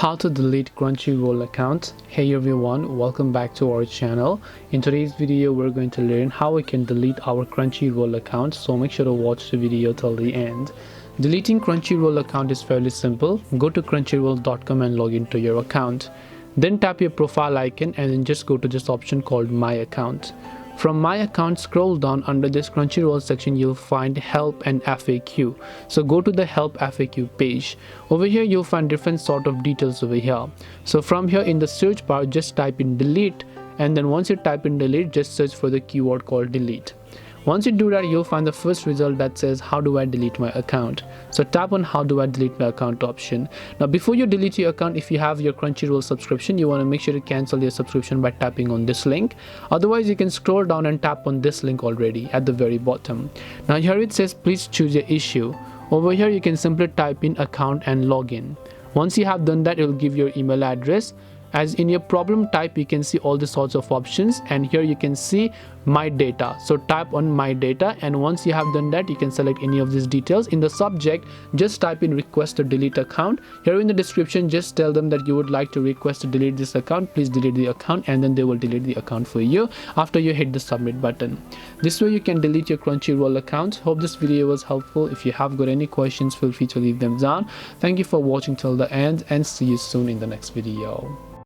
How to delete Crunchyroll account. Hey everyone, welcome back to our channel. In today's video we're going to learn how we can delete our Crunchyroll account, so make sure to watch the video till the end. Deleting Crunchyroll account is fairly simple. Go to crunchyroll.com and log into your account. Then tap your profile icon and then just go to this option called My Account. From My Account, scroll down under this Crunchyroll section, you'll find Help and FAQ. So go to the Help FAQ page. Over here you'll find different sort of details over here. So from here in the search bar, just type in delete, and then once you type in delete, just search for the keyword called delete. Once you do that, you'll find the first result that says how do I delete my account. So tap on how do I delete my account option. Now before you delete your account, if you have your Crunchyroll subscription, you want to make sure to cancel your subscription by tapping on this link. Otherwise you can scroll down and tap on this link already at the very bottom. Now here it says please choose your issue. Over here you can simply type in account and login. Once you have done that, it will give your email address. As in your problem type, you can see all the sorts of options, and here you can see my data. So tap on my data, and once you have done that, you can select any of these details. In the subject, just type in request to delete account. Here in the description, just tell them that you would like to request to delete this account. Please delete the account, and then they will delete the account for you after you hit the submit button. This way you can delete your Crunchyroll account. Hope this video was helpful. If you have got any questions, feel free to leave them down. Thank you for watching till the end, and see you soon in the next video.